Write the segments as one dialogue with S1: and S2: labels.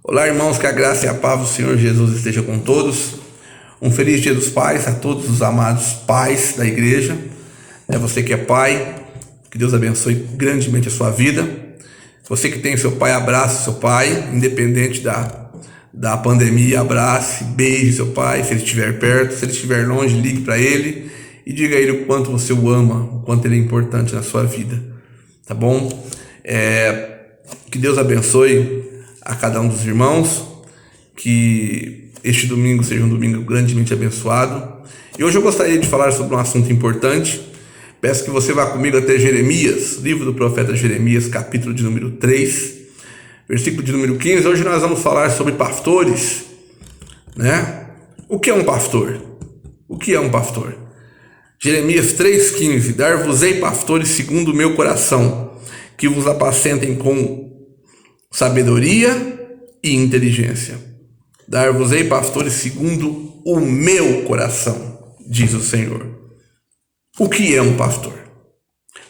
S1: Olá, irmãos, que a graça e a paz do Senhor Jesus esteja com todos. Um feliz Dia dos Pais a todos os amados pais da igreja. Você que é pai, que Deus abençoe grandemente a sua vida. Você que tem seu pai, abrace seu pai, independente da pandemia, abrace, beije seu pai, se ele estiver perto. Se ele estiver longe, ligue para ele e diga a ele o quanto você o ama, o quanto ele é importante na sua vida, tá bom? Que Deus abençoe a cada um dos irmãos, que este domingo seja um domingo grandemente abençoado. E hoje eu gostaria de falar sobre um assunto importante. Peço que você vá comigo até Jeremias, livro do profeta Jeremias, capítulo de número 3, versículo de número 15. Hoje nós vamos falar sobre pastores, né? O que é um pastor? O que é um pastor? Jeremias 3,15: Dar-vos-ei pastores segundo o meu coração, que vos apacentem com sabedoria e inteligência. Dar-vos-ei pastores segundo o meu coração, diz o Senhor. O que é um pastor?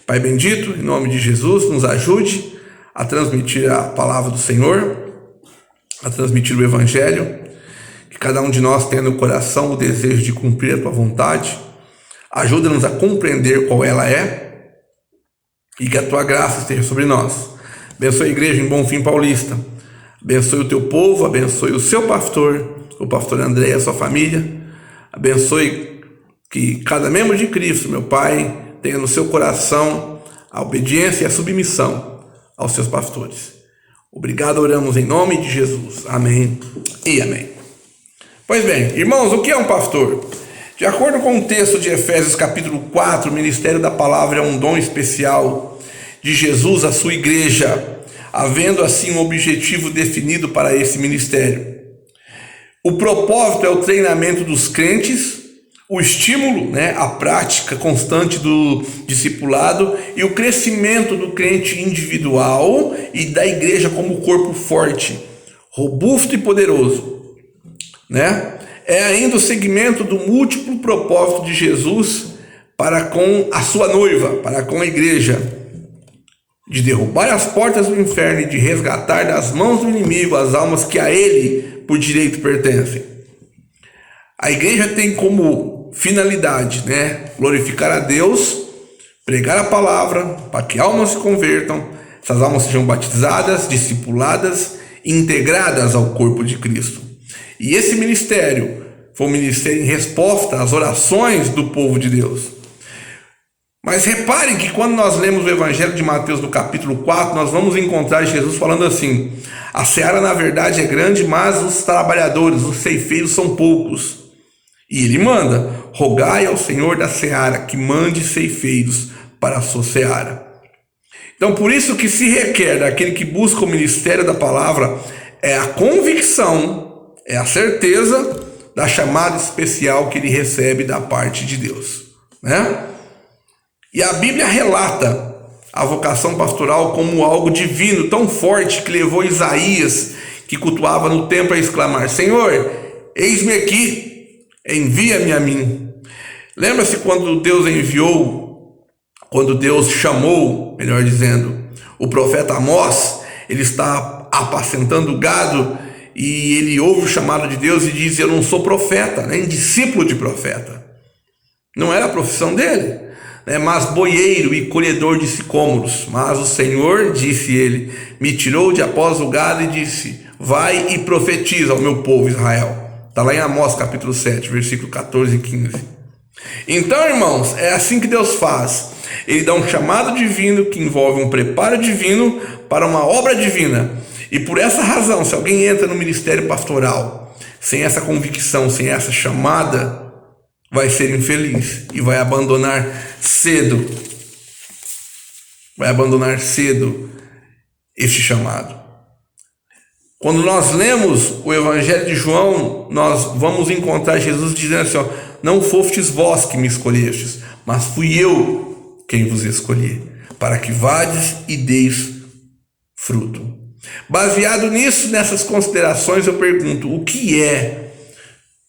S1: Pai bendito, em nome de Jesus, nos ajude a transmitir a palavra do Senhor, a transmitir o Evangelho, que cada um de nós tenha no coração o desejo de cumprir a tua vontade. Ajuda-nos a compreender qual ela é e que a tua graça esteja sobre nós. Abençoe a igreja em Bonfim Paulista. Abençoe o teu povo, abençoe o seu pastor, o pastor André e a sua família. Abençoe que cada membro de Cristo, meu Pai, tenha no seu coração a obediência e a submissão aos seus pastores. Obrigado, oramos em nome de Jesus. Amém e amém. Pois bem, irmãos, o que é um pastor? De acordo com o texto de Efésios capítulo 4, o ministério da palavra é um dom especial de Jesus à sua igreja, havendo assim um objetivo definido para esse ministério. O propósito é o treinamento dos crentes, o estímulo, a prática constante do discipulado e o crescimento do crente individual e da igreja como corpo forte, robusto e poderoso, É ainda o segmento do múltiplo propósito de Jesus para com a sua noiva, para com a igreja, de derrubar as portas do inferno e de resgatar das mãos do inimigo as almas que a ele por direito pertencem. A igreja tem como finalidade, glorificar a Deus, pregar a palavra para que almas se convertam, essas almas sejam batizadas, discipuladas e integradas ao corpo de Cristo. E esse ministério foi um ministério em resposta às orações do povo de Deus. Mas reparem que quando nós lemos o Evangelho de Mateus no capítulo 4, nós vamos encontrar Jesus falando assim: a seara na verdade é grande, mas os trabalhadores, os ceifeiros são poucos. E ele manda: rogai ao Senhor da seara que mande ceifeiros para a sua seara. Então por isso que se requer daquele que busca o ministério da palavra é a convicção, é a certeza da chamada especial que ele recebe da parte de Deus, E a Bíblia relata a vocação pastoral como algo divino, tão forte que levou Isaías, que cultuava no templo, a exclamar: Senhor, eis-me aqui, envia-me a mim. Lembra-se quando Deus chamou, melhor dizendo, o profeta Amós? Ele está apacentando o gado e ele ouve o chamado de Deus e diz: eu não sou profeta, nem discípulo de profeta. Não era a profissão dele, mas boieiro e colhedor de sicômoros. Mas o Senhor, disse ele, me tirou de após o gado e disse: vai e profetiza ao meu povo Israel. Está lá em Amós capítulo 7, versículo 14 e 15. Então, irmãos, é assim que Deus faz. Ele dá um chamado divino que envolve um preparo divino para uma obra divina. E por essa razão, se alguém entra no ministério pastoral sem essa convicção, sem essa chamada, vai ser infeliz e vai abandonar cedo. Vai abandonar cedo este chamado. Quando nós lemos o Evangelho de João, nós vamos encontrar Jesus dizendo assim: não fostes vós que me escolhestes, mas fui eu quem vos escolhi, para que vades e deis fruto. Baseado nisso, nessas considerações, eu pergunto: o que é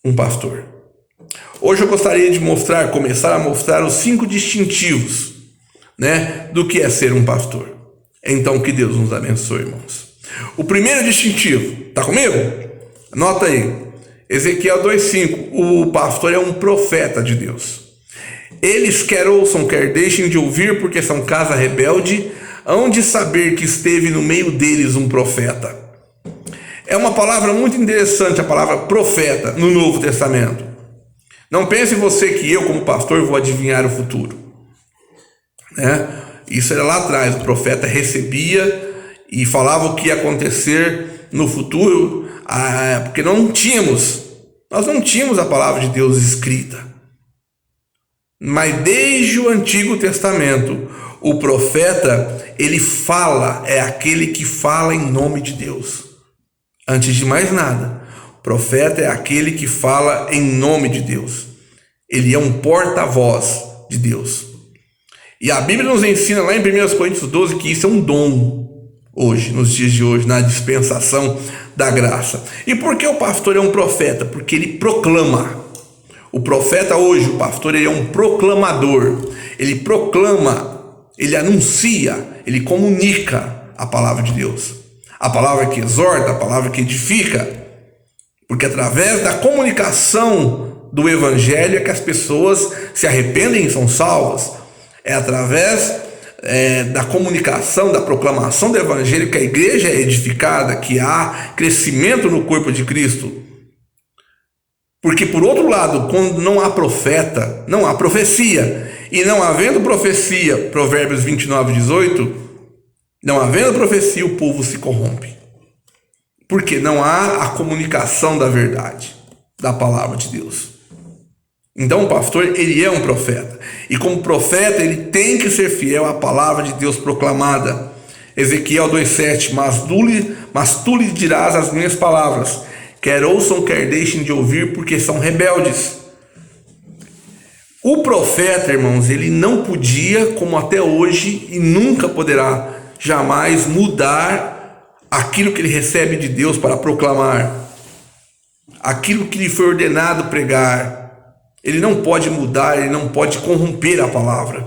S1: um pastor? Hoje eu gostaria de começar a mostrar os 5 distintivos, do que é ser um pastor. Então que Deus nos abençoe, irmãos. O primeiro distintivo, tá comigo? Anota aí. Ezequiel 2:5. O pastor é um profeta de Deus. Eles quer ouçam, quer deixem de ouvir, porque são casa rebelde, hão de saber que esteve no meio deles um profeta. É uma palavra muito interessante, a palavra profeta, no Novo Testamento. Não pense você que eu, como pastor, vou adivinhar o futuro, né? Isso era lá atrás, o profeta recebia e falava o que ia acontecer no futuro, porque nós não tínhamos a palavra de Deus escrita. Mas desde o Antigo Testamento, o profeta, ele fala, é aquele que fala em nome de Deus. Antes de mais nada, o profeta é aquele que fala em nome de Deus. Ele é um porta-voz de Deus. E a Bíblia nos ensina lá em 1 Coríntios 12 que isso é um dom hoje, nos dias de hoje, na dispensação da graça. E por que o pastor é um profeta? Porque ele proclama. O profeta hoje, o pastor, ele é um proclamador. Ele proclama, ele anuncia, ele comunica a palavra de Deus. A palavra que exorta, a palavra que edifica. Porque através da comunicação do evangelho é que as pessoas se arrependem e são salvas. É através da comunicação, da proclamação do evangelho que a igreja é edificada, que há crescimento no corpo de Cristo. Porque, por outro lado, quando não há profeta, não há profecia. E não havendo profecia, Provérbios 29:18, não havendo profecia, o povo se corrompe. Porque não há a comunicação da verdade, da palavra de Deus. Então o pastor, ele é um profeta. E como profeta, ele tem que ser fiel à palavra de Deus proclamada. Ezequiel 2:7, mas tu lhe dirás as minhas palavras, quer ouçam, quer deixem de ouvir, porque são rebeldes. O profeta, irmãos, ele não podia, como até hoje, e nunca poderá jamais mudar aquilo que ele recebe de Deus para proclamar, aquilo que lhe foi ordenado pregar. Ele não pode mudar, ele não pode corromper a palavra.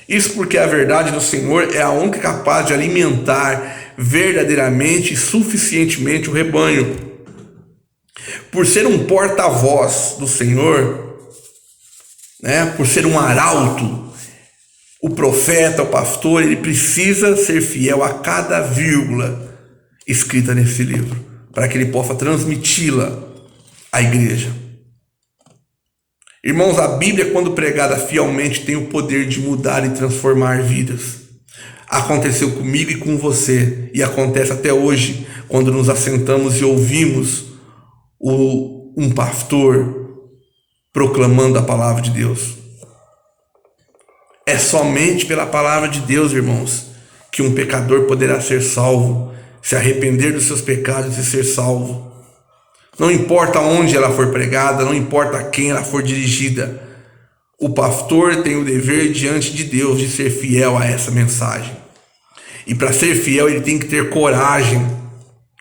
S1: Isso porque a verdade do Senhor é a única capaz de alimentar verdadeiramente e suficientemente o rebanho. Por ser um porta-voz do Senhor, né, por ser um arauto, o profeta, o pastor, ele precisa ser fiel a cada vírgula escrita nesse livro, para que ele possa transmiti-la à igreja. Irmãos, a Bíblia, quando pregada fielmente, tem o poder de mudar e transformar vidas. Aconteceu comigo e com você, e acontece até hoje, quando nos assentamos e ouvimos um pastor proclamando a palavra de Deus. É somente pela palavra de Deus, irmãos, que um pecador poderá ser salvo, se arrepender dos seus pecados e ser salvo. Não importa onde ela for pregada, não importa a quem ela for dirigida, o pastor tem o dever diante de Deus de ser fiel a essa mensagem. E para ser fiel, ele tem que ter coragem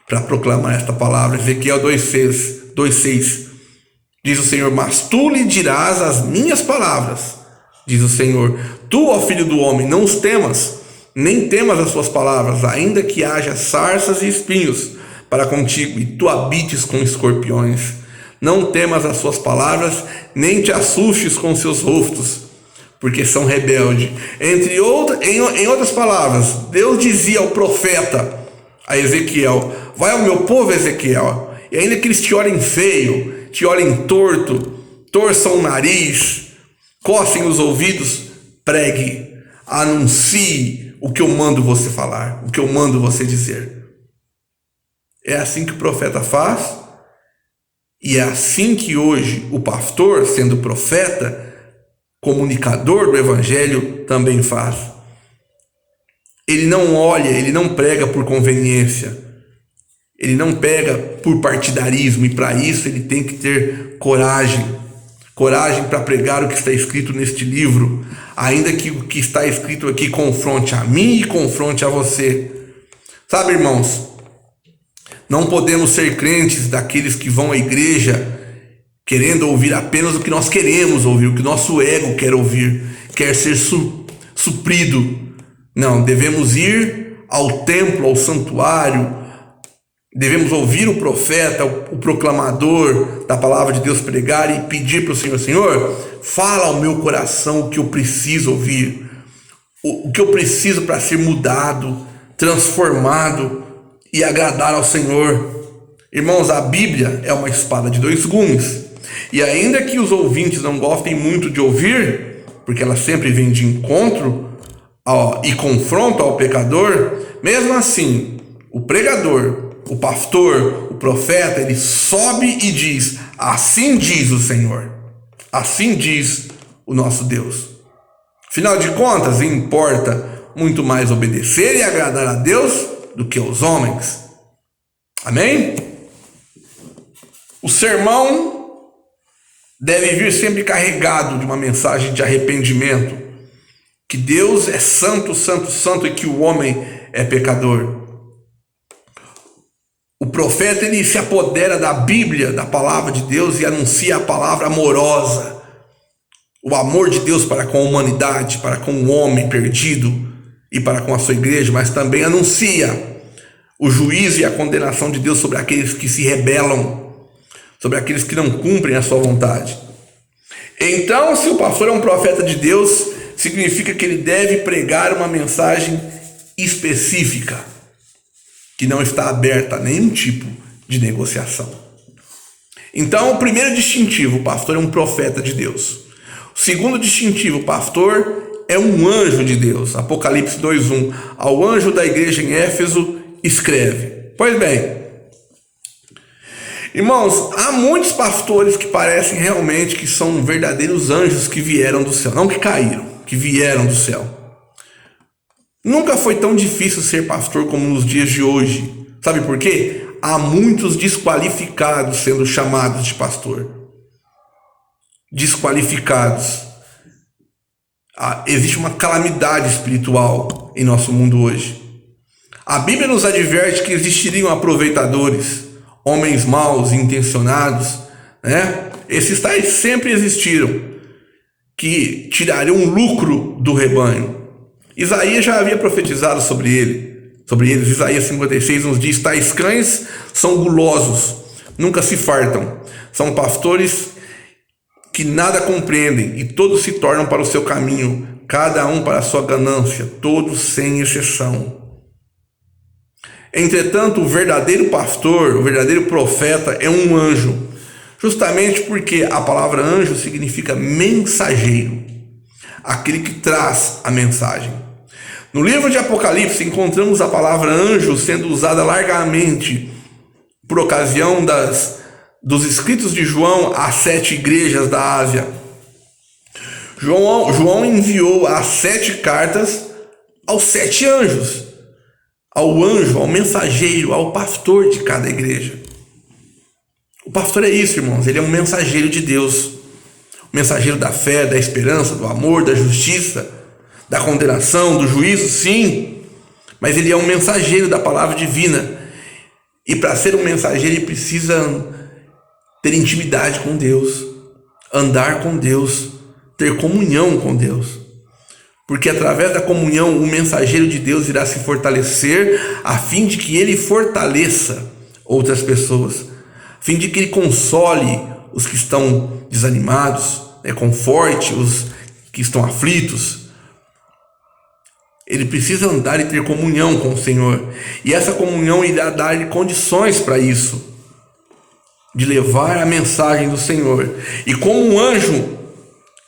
S1: para proclamar esta palavra. Ezequiel 2:6 diz o Senhor, mas tu lhe dirás as minhas palavras, diz o Senhor. Tu, ó filho do homem, não os temas, nem temas as suas palavras, ainda que haja sarças e espinhos para contigo, e tu habites com escorpiões. Não temas as suas palavras, nem te assustes com seus rostos, porque são rebeldes. Em outras palavras, Deus dizia ao profeta, a Ezequiel, vai ao meu povo, Ezequiel, e ainda que eles te olhem feio, te olhem torto, torçam o nariz, cocem os ouvidos, pregue, anuncie o que eu mando você falar, o que eu mando você dizer. É assim que o profeta faz, e é assim que hoje o pastor, sendo profeta, comunicador do evangelho, também faz. Ele não olha, ele não prega por conveniência, ele não prega por partidarismo, e para isso ele tem que ter coragem para pregar o que está escrito neste livro, ainda que o que está escrito aqui confronte a mim e confronte a você. Sabe, irmãos, não podemos ser crentes daqueles que vão à igreja querendo ouvir apenas o que nós queremos ouvir, o que nosso ego quer ouvir, quer ser suprido. Não, devemos ir ao templo, ao santuário, Devemos ouvir o profeta, o proclamador da palavra de Deus pregar e pedir para o Senhor: Senhor, fala ao meu coração o que eu preciso ouvir, o que eu preciso para ser mudado, transformado e agradar ao Senhor. Irmãos, a Bíblia é uma espada de dois gumes, e ainda que os ouvintes não gostem muito de ouvir, porque ela sempre vem de encontro e confronto ao pecador, mesmo assim, o pregador, o pastor, o profeta, ele sobe e diz: assim diz o Senhor, assim diz o nosso Deus. Afinal de contas, importa muito mais obedecer e agradar a Deus do que aos homens. Amém? O sermão deve vir sempre carregado de uma mensagem de arrependimento, que Deus é santo, santo, santo e que o homem é pecador. O profeta, ele se apodera da Bíblia, da palavra de Deus, e anuncia a palavra amorosa, o amor de Deus para com a humanidade, para com o homem perdido e para com a sua igreja, mas também anuncia o juízo e a condenação de Deus sobre aqueles que se rebelam, sobre aqueles que não cumprem a sua vontade. Então, se o pastor é um profeta de Deus, significa que ele deve pregar uma mensagem específica, que não está aberta a nenhum tipo de negociação. Então, o primeiro distintivo: o pastor é um profeta de Deus. O segundo distintivo: o pastor é um anjo de Deus. Apocalipse 2:1. Ao anjo da igreja em Éfeso escreve. Pois bem, irmãos, há muitos pastores que parecem realmente que são verdadeiros anjos que vieram do céu. Não que caíram, que vieram do céu. Nunca foi tão difícil ser pastor como nos dias de hoje. Sabe por quê? Há muitos desqualificados sendo chamados de pastor. Desqualificados. Existe uma calamidade espiritual em nosso mundo hoje. A Bíblia nos adverte que existiriam aproveitadores, homens maus, intencionados, né? Esses tais sempre existiram, que tirariam lucro do rebanho. Isaías já havia profetizado sobre eles. Isaías 56 nos diz: tais cães são gulosos, nunca se fartam, são pastores que nada compreendem, e todos se tornam para o seu caminho, cada um para a sua ganância, todos sem exceção. Entretanto, o verdadeiro pastor, o verdadeiro profeta é um anjo, justamente porque a palavra anjo significa mensageiro, aquele que traz a mensagem. No livro de Apocalipse encontramos a palavra anjo sendo usada largamente por ocasião dos escritos de João às 7 igrejas da Ásia. João enviou as 7 cartas aos 7 anjos, ao anjo, ao mensageiro, ao pastor de cada igreja. O pastor é isso, irmãos, ele é um mensageiro de Deus, um mensageiro da fé, da esperança, do amor, da justiça, da condenação, do juízo, sim, mas ele é um mensageiro da palavra divina, e para ser um mensageiro ele precisa ter intimidade com Deus, andar com Deus, ter comunhão com Deus. Porque através da comunhão o mensageiro de Deus irá se fortalecer, a fim de que ele fortaleça outras pessoas, a fim de que ele console os que estão desanimados, conforte os que estão aflitos. Ele precisa andar e ter comunhão com o Senhor, e essa comunhão irá dar-lhe condições para isso, de levar a mensagem do Senhor. E como um anjo,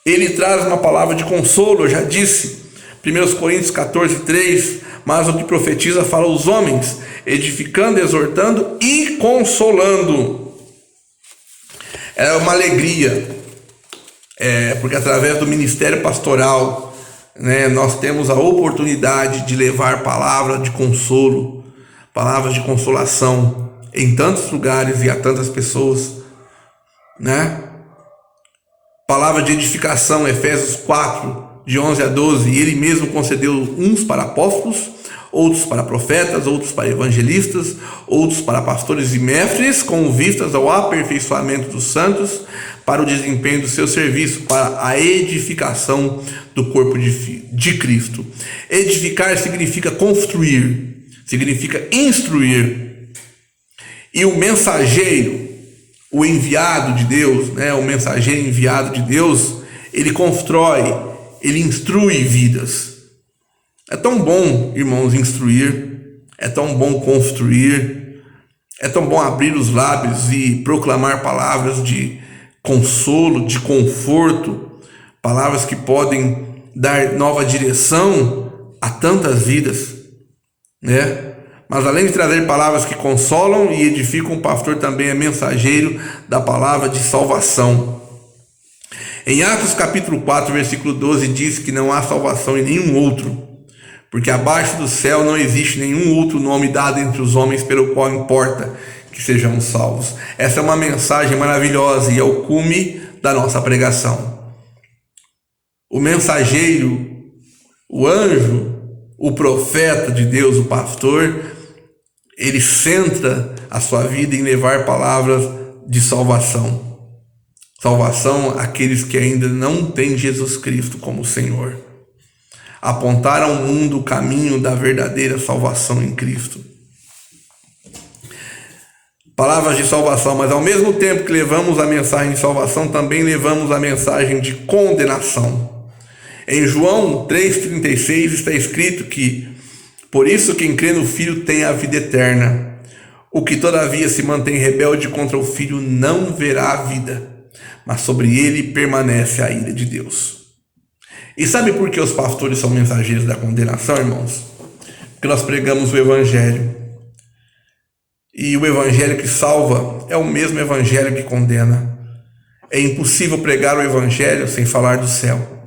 S1: ele traz uma palavra de consolo. Eu já disse, 1 Coríntios 14:3, mas o que profetiza fala aos homens, edificando, exortando e consolando. É uma alegria, porque através do ministério pastoral, nós temos a oportunidade de levar palavra de consolo, palavras de consolação em tantos lugares e a tantas pessoas, Palavra de edificação, Efésios 4, de 11 a 12, e ele mesmo concedeu uns para apóstolos, outros para profetas, outros para evangelistas, outros para pastores e mestres, com vistas ao aperfeiçoamento dos santos, para o desempenho do seu serviço, para a edificação do corpo de Cristo. Edificar significa construir, significa instruir. E o mensageiro, o enviado de Deus, né, o mensageiro enviado de Deus, ele constrói, ele instrui vidas. É tão bom, irmãos, instruir, é tão bom construir, é tão bom abrir os lábios e proclamar palavras de consolo, de conforto, palavras que podem dar nova direção a tantas vidas, né? Mas além de trazer palavras que consolam e edificam, o pastor também é mensageiro da palavra de salvação. Em Atos capítulo 4, versículo 12, diz que não há salvação em nenhum outro, porque abaixo do céu não existe nenhum outro nome dado entre os homens pelo qual importa que sejamos salvos. Essa é uma mensagem maravilhosa e é o cume da nossa pregação. O mensageiro, o anjo, o profeta de Deus, o pastor, ele centra a sua vida em levar palavras de salvação. Salvação àqueles que ainda não têm Jesus Cristo como Senhor. Apontar ao mundo o caminho da verdadeira salvação em Cristo. Palavras de salvação, mas ao mesmo tempo que levamos a mensagem de salvação, também levamos a mensagem de condenação. Em João 3,36 está escrito que por isso quem crê no Filho tem a vida eterna. O que todavia se mantém rebelde contra o Filho não verá a vida, mas sobre ele permanece a ira de Deus. E sabe por que os pastores são mensageiros da condenação, irmãos? Porque nós pregamos o Evangelho. E o Evangelho que salva é o mesmo Evangelho que condena. É impossível pregar o Evangelho sem falar do céu.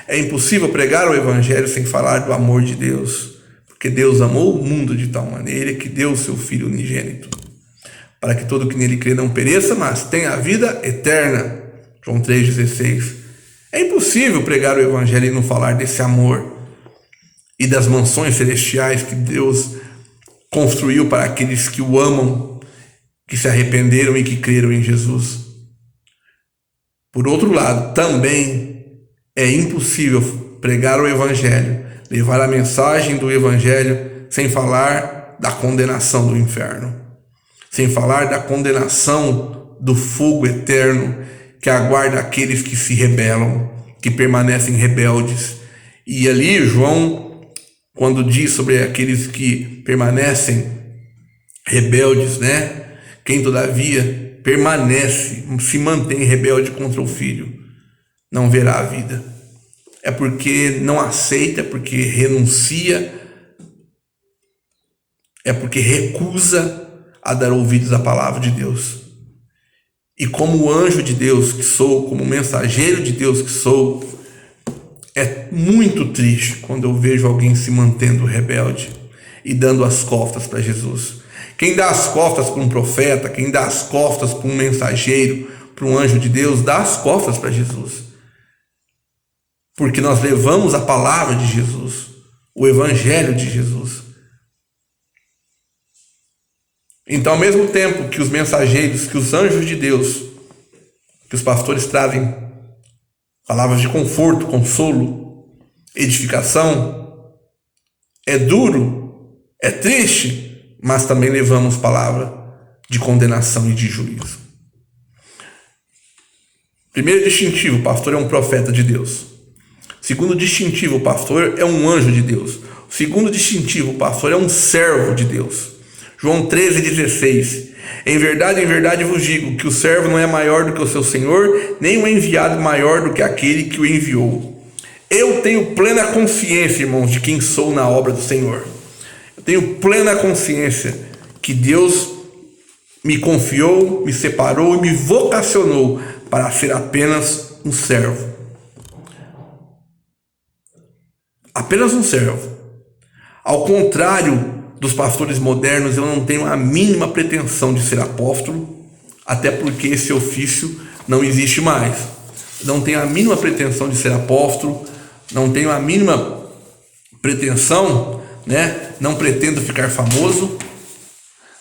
S1: É impossível pregar o Evangelho sem falar do amor de Deus, porque Deus amou o mundo de tal maneira que deu o seu Filho unigênito, para que todo que nele crê não pereça, mas tenha a vida eterna. João 3,16. É impossível pregar o Evangelho e não falar desse amor e das mansões celestiais que Deus construiu para aqueles que o amam, que se arrependeram e que creram em Jesus. Por outro lado, também é impossível pregar o Evangelho, levar a mensagem do Evangelho sem falar da condenação do inferno, sem falar da condenação do fogo eterno que aguarda aqueles que se rebelam, que permanecem rebeldes. E ali João, quando diz sobre aqueles que permanecem rebeldes, né? Quem todavia permanece, se mantém rebelde contra o Filho, não verá a vida. É porque não aceita, é porque renuncia, é porque recusa a dar ouvidos à palavra de Deus. E como anjo de Deus que sou, como mensageiro de Deus que sou, é muito triste quando eu vejo alguém se mantendo rebelde e dando as costas para Jesus. Quem dá as costas para um profeta, quem dá as costas para um mensageiro, para um anjo de Deus, dá as costas para Jesus. Porque nós levamos a palavra de Jesus, o Evangelho de Jesus. Então, ao mesmo tempo que os mensageiros, que os anjos de Deus, que os pastores trazem palavras de conforto, consolo, edificação, é duro, é triste, mas também levamos palavra de condenação e de juízo. Primeiro distintivo, o pastor é um profeta de Deus. Segundo distintivo, o pastor é um anjo de Deus. Segundo distintivo, o pastor é um servo de Deus. João 13,16. Em verdade vos digo que o servo não é maior do que o seu senhor, nem o enviado maior do que aquele que o enviou. Eu tenho plena consciência, irmãos, de quem sou na obra do Senhor. Eu tenho plena consciência que Deus me confiou, me separou e me vocacionou para ser apenas um servo. Apenas um servo. Ao contrário dos pastores modernos, eu não tenho a mínima pretensão de ser apóstolo, até porque esse ofício não existe mais. Não tenho a mínima pretensão de ser apóstolo, não tenho a mínima pretensão, né? Não pretendo ficar famoso,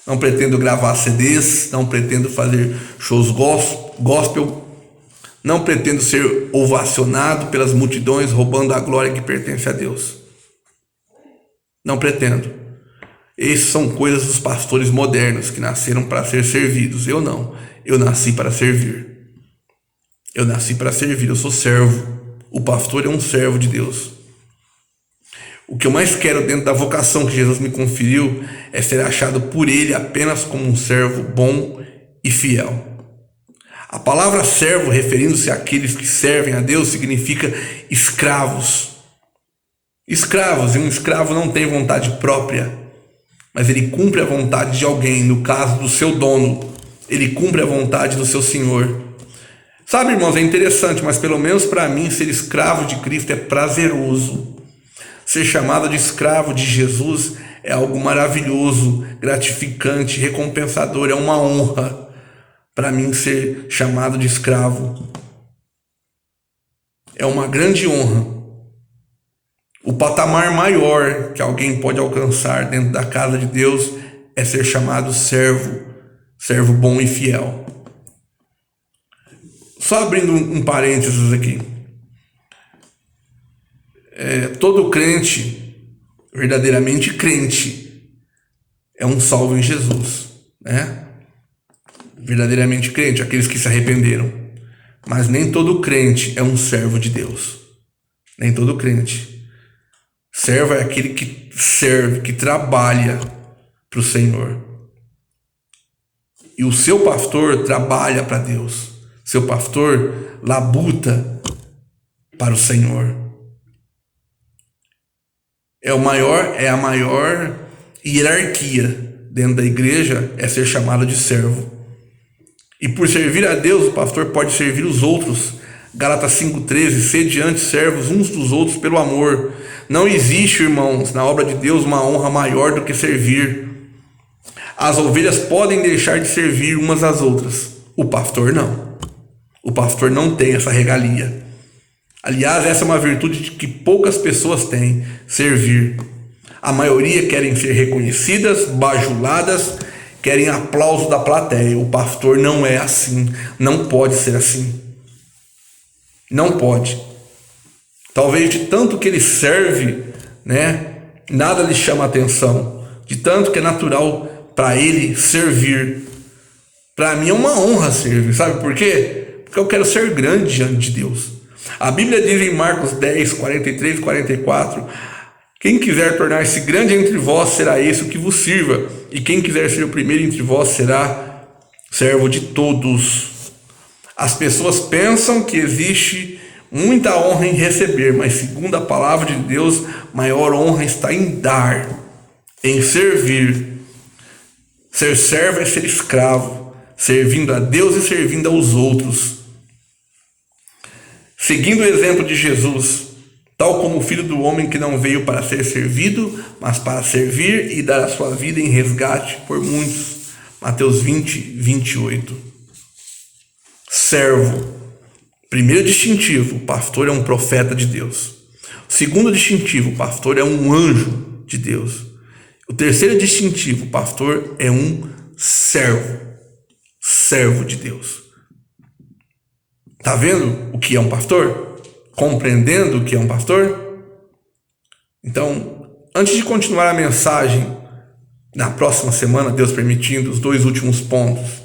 S1: não pretendo gravar CDs, não pretendo fazer shows gospel, não pretendo ser ovacionado pelas multidões roubando a glória que pertence a Deus. Não pretendo. Essas são coisas dos pastores modernos que nasceram para ser servidos. Eu não. Eu nasci para servir. Eu nasci para servir. Eu sou servo. O pastor é um servo de Deus. O que eu mais quero dentro da vocação que Jesus me conferiu é ser achado por Ele apenas como um servo bom e fiel. A palavra servo, referindo-se àqueles que servem a Deus, significa escravos. Escravos, e um escravo não tem vontade própria, mas ele cumpre a vontade de alguém, no caso do seu dono. Ele cumpre a vontade do seu senhor. Sabe, irmãos, é interessante, mas pelo menos para mim, ser escravo de Cristo é prazeroso. Ser chamado de escravo de Jesus é algo maravilhoso, gratificante, recompensador, é uma honra para mim ser chamado de escravo. É uma grande honra. O patamar maior que alguém pode alcançar dentro da casa de Deus é ser chamado servo, servo bom e fiel. Só abrindo um parênteses aqui. Todo crente, verdadeiramente crente, é um salvo em Jesus, né? Verdadeiramente crente, aqueles que se arrependeram. Mas nem todo crente é um servo de Deus. Nem todo crente. Servo é aquele que serve, que trabalha para o Senhor. E o seu pastor trabalha para Deus. Seu pastor labuta para o Senhor. É a maior hierarquia dentro da igreja, é ser chamado de servo. E por servir a Deus, o pastor pode servir os outros. Gálatas 5,13, sede antes servos uns dos outros pelo amor. Não existe, irmãos, na obra de Deus uma honra maior do que servir. As ovelhas podem deixar de servir umas às outras. O pastor não. O pastor não tem essa regalia. Aliás, essa é uma virtude que poucas pessoas têm, servir. A maioria querem ser reconhecidas, bajuladas, querem aplauso da plateia. O pastor não é assim, não pode ser assim. Não pode. Talvez de tanto que ele serve, né, nada lhe chama atenção. De tanto que é natural para ele servir. Para mim é uma honra servir, sabe por quê? Porque eu quero ser grande diante de Deus. A Bíblia diz em Marcos 10, 43 e 44: quem quiser tornar-se grande entre vós, será esse o que vos sirva. E quem quiser ser o primeiro entre vós, será servo de todos. As pessoas pensam que existe muita honra em receber, mas segundo a palavra de Deus, maior honra está em dar, em servir. Ser servo é ser escravo, servindo a Deus e servindo aos outros. Seguindo o exemplo de Jesus, tal como o Filho do Homem, que não veio para ser servido, mas para servir e dar a sua vida em resgate por muitos. Mateus 20, 28. Servo. Primeiro distintivo, o pastor é um profeta de Deus. Segundo distintivo, o pastor é um anjo de Deus. O terceiro distintivo, o pastor é um servo. Servo de Deus. Tá vendo o que é um pastor? Compreendendo o que é um pastor? Então, antes de continuar a mensagem, na próxima semana, Deus permitindo, os 2 últimos pontos,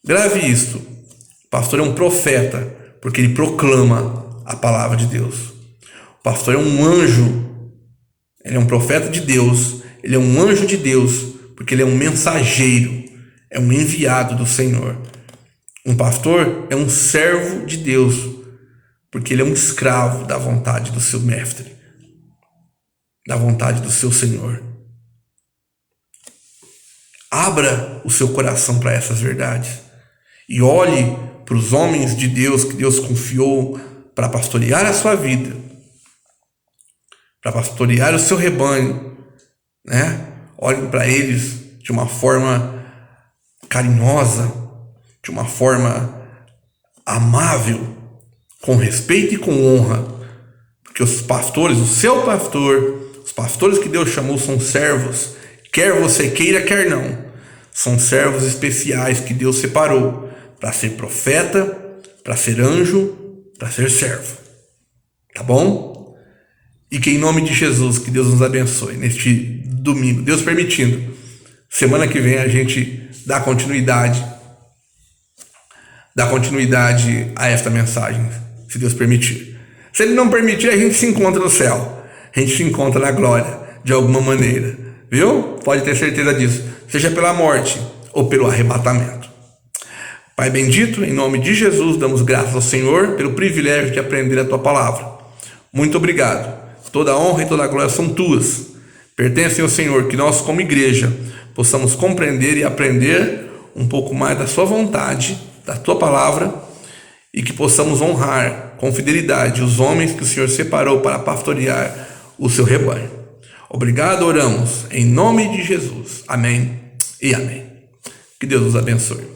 S1: grave isto. O pastor é um profeta, porque ele proclama a palavra de Deus. O pastor é um anjo, ele é um profeta de Deus, ele é um anjo de Deus, porque ele é um mensageiro, é um enviado do Senhor. Um pastor é um servo de Deus, porque ele é um escravo da vontade do seu mestre, da vontade do seu Senhor. Abra o seu coração para essas verdades e olhe para os homens de Deus que Deus confiou para pastorear a sua vida, para pastorear o seu rebanho, né? Olhe para eles de uma forma carinhosa, de uma forma amável, com respeito e com honra, porque os pastores, o seu pastor, os pastores que Deus chamou são servos, quer você queira, quer não, são servos especiais que Deus separou para ser profeta, para ser anjo, para ser servo, tá bom? E que em nome de Jesus, que Deus nos abençoe neste domingo, Deus permitindo. Semana que vem a gente dá continuidade a esta mensagem, se Deus permitir. Se Ele não permitir, a gente se encontra no céu, a gente se encontra na glória, de alguma maneira, viu? Pode ter certeza disso, seja pela morte ou pelo arrebatamento. Pai bendito, em nome de Jesus, damos graças ao Senhor pelo privilégio de aprender a Tua palavra. Muito obrigado. Toda a honra e toda a glória são Tuas. Pertencem ao Senhor, que nós como igreja possamos compreender e aprender um pouco mais da Sua vontade, da Tua palavra, e que possamos honrar com fidelidade os homens que o Senhor separou para pastorear o Seu rebanho. Obrigado, oramos em nome de Jesus. Amém e amém. Que Deus nos abençoe.